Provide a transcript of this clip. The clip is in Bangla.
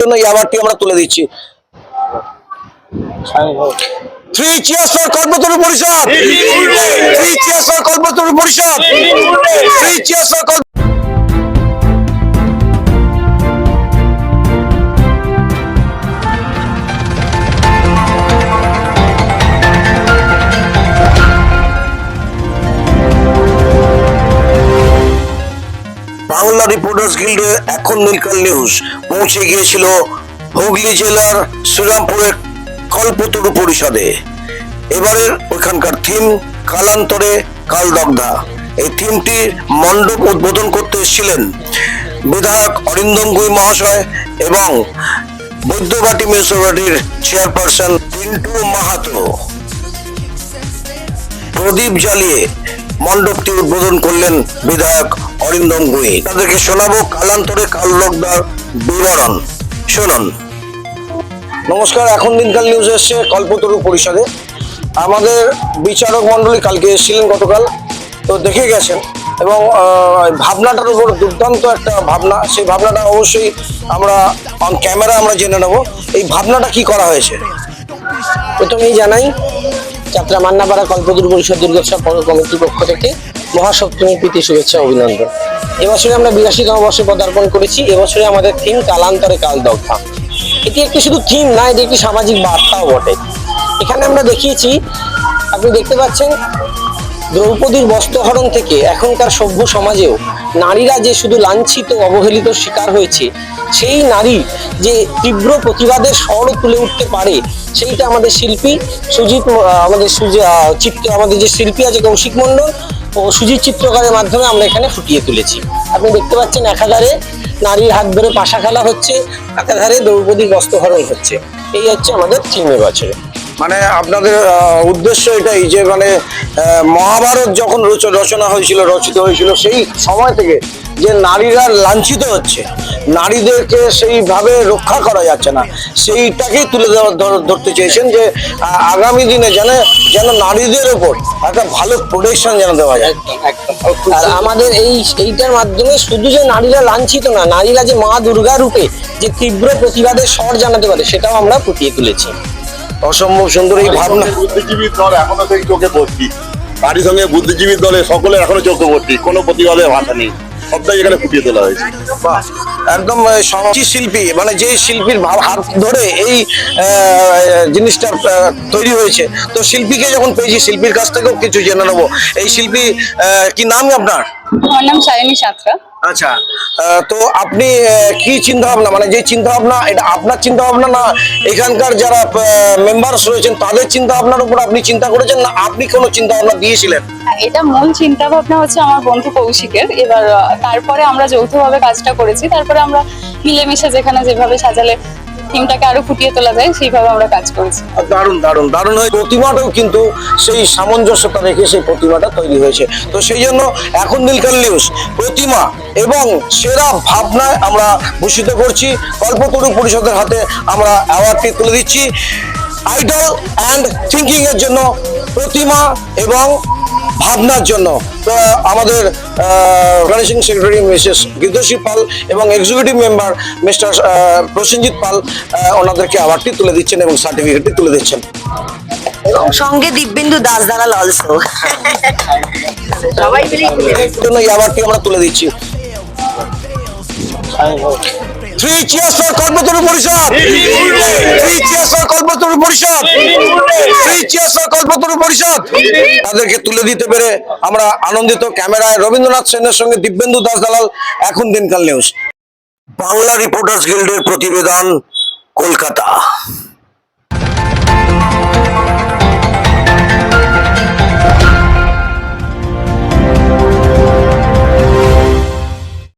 জন্য এই অ্যাওয়ার্ডটি আমরা তুলে দিচ্ছি। 3 cheers for কল্পতরু পরিষদ, 3 cheers for কল্পতরু পরিষদ, 3 cheers for বাংলা রিপোর্টার্স গিল্ডে এখন নীলকাল নিউজ পৌঁছে গিয়েছিল হুগলি জেলার শ্রীরামপুরের কল্পতরু পরিষদে। এবারের ওইখানকার থিম কালান্তরে কালদগ্ধা। এই থিমটির মণ্ডপ উদ্বোধন করতে এসেছিলেন বিধায়ক অরিন্দম গুই মহাশয় এবং বৈদ্যবাটি মিউনিসিপ্যালিটির চেয়ারপারসন পিন্টু মাহাতো। প্রদীপ জ্বালিয়ে মণ্ডপটি উদ্বোধন করলেন বিধায়ক অরিন্দম গুই। তাদেরকে শোনাবো কালান্তরে কালদগ্ধার বিবরণ। শুনুন। নমস্কার, এখন দিনকাল নিউজ এসছে কল্পতরু পরিষদে। আমাদের বিচারক মণ্ডলী কালকে এসেছিলেন, গতকাল তো দেখে গেছেন এবং ভাবনাটার উপর দুর্দান্ত একটা ভাবনা। সেই ভাবনাটা অবশ্যই আমরা অন ক্যামেরা আমরা জেনে নেব। এই ভাবনাটা কি করা হয়েছে প্রথমেই জানাই যাত্রা মান্নাপাড়া কল্পতরু পরিষদ দুর্গোৎসব পৌর কমিটির পক্ষ থেকে মহাসপ্তমী প্রীতি শুভেচ্ছা অভিনন্দন। এবছরে আমরা 82তম বর্ষে পদার্পণ করেছি। এবছরে আমাদের থিম কালান্তরে কালদগ্ধা। এটি একটি শুধু থিম না, এটি একটি সামাজিক বার্তাও বটে। এখানে আমরা দেখিয়েছি, আপনি দেখতে পাচ্ছেন, দ্রৌপদীর বস্ত্রহরণ থেকে এখনকার সভ্য সমাজেও নারীরা যে শুধু লাঞ্ছিত অবহেলিত শিকার হয়েছে, সেই নারী যে তীব্র প্রতিবাদের স্বরও তুলে উঠতে পারে, সেইটা আমাদের শিল্পী সুজিত, আমাদের যে শিল্পী আছে কৌশিক মণ্ডল ও সুজিত চিত্রকারের মাধ্যমে আমরা এখানে ফুটিয়ে তুলেছি। আপনি দেখতে পাচ্ছেন একাধারে নারীর হাত ধরে পাশা খেলা হচ্ছে, একাধারে দ্রৌপদীর বস্ত্রহরণ হচ্ছে। এই হচ্ছে আমাদের থিম এবছরে। মানে আপনাদের উদ্দেশ্য এটাই যে মানে মহাভারত যখন রচিত হয়েছিল সেই সময় থেকে যে নারীরা লাঞ্ছিত হচ্ছে, নারীদেরকে সেইভাবে রক্ষা করা যাচ্ছে না, সেইটাকেই তুলে ধরতে চেয়েছেন যে আগামী দিনে যেন নারীদের ওপর একটা ভালো প্রোটেকশন যেন দেওয়া যায়। আর আমাদের এইটার মাধ্যমে শুধু যে নারীরা লাঞ্ছিত না, নারীরা যে মা দুর্গা রূপে যে তীব্র প্রতিবাদের স্বর জানাতে পারে, সেটাও আমরা ফুটিয়ে তুলেছি। অসম্ভব সুন্দর এই ভাবনা। বুদ্ধিজীবীর দল এখনো সেই চোখে ভর্তি, তারই সঙ্গে বুদ্ধিজীবীর দলে সকলে এখনো চোখে ভর্তি, কোনো প্রতিবাদের ভাষা নেই, সবটাই এখানে ফুটিয়ে তোলা হয়েছে। একদম শিল্পী, মানে যে শিল্পীর হাত ধরে এই জিনিসটা তৈরি হয়েছে, তো শিল্পীকে যখন পেয়েছি শিল্পীর কাছ থেকেও কিছু জেনে নেবো। এই শিল্পী কি নাম আপনার? আমার নাম সায়নী সাঁতরা। আচ্ছা, তো আপনি কি চিন্তা ভাবনা, মানে যে চিন্তা ভাবনা, এটা আপনার চিন্তা ভাবনা না এখানকার যারা মেম্বারস রয়েছেন তাদের চিন্তা ভাবনার উপর আপনি চিন্তা করেছেন, না আপনি কোনো চিন্তা ভাবনা দিয়েছিলেন? এটা মূল চিন্তা ভাবনা হচ্ছে আমার বন্ধু কৌশিকের। এবার তারপরে আমরা যৌথভাবে কাজটা করেছি, তারপরে আমরা মিলেমিশে যেভাবে সাজালে থিমটাকে আরো ফুটিয়ে তোলা যায় সেইভাবে আমরা কাজ করেছি। দারুণ দারুণ দারুণ হয়ে প্রতিমাটাও কিন্তু সেই সামঞ্জস্যতা রেখে সেই প্রতিমাটা তৈরি হয়েছে। তো সেই জন্য এখন নীলকাল নিউজ প্রতিমা এবং সেরা ভাবনায় আমরা ভূষিত করছি। কল্পতরু পরিষদের হাতে আমরা অ্যাওয়ার্ডটি তুলে দিচ্ছি আইডল অ্যান্ড থিঙ্কিং এর জন্য, প্রতিমা এবং ভাবনার জন্য। তো আমাদের অর্গানাইজিং সেক্রেটারি মিসেস গীতশ্রী পাল এবং এক্সিকিউটিভ মেম্বার মিস্টার প্রসেনজিৎ পাল ওনাদেরকে অ্যাওয়ার্ডটি তুলে দিচ্ছেন এবং সার্টিফিকেটটি তুলে দিচ্ছেন। এবং সঙ্গে দিব্যেন্দু দাস দালাল অলসো সবাই মিলে জন্য এই অ্যাওয়ার্ডটি আমরা তুলে দিচ্ছি। 3 cheers for কল্পতরু পরিষদ, 3 cheers for কল্পতরু পরিষদ, 3 cheers for কল্পতরু পরিষদ। তাদেরকে তুলে দিতে পেরে আমরা আনন্দিত। ক্যামেরায় রবীন্দ্রনাথ সেনের সঙ্গে দিব্যেন্দু দাস দালাল, এখন দিনকাল নিউজ। বাংলা রিপোর্টার্স গিল্ডের প্রতিবেদন, কলকাতা।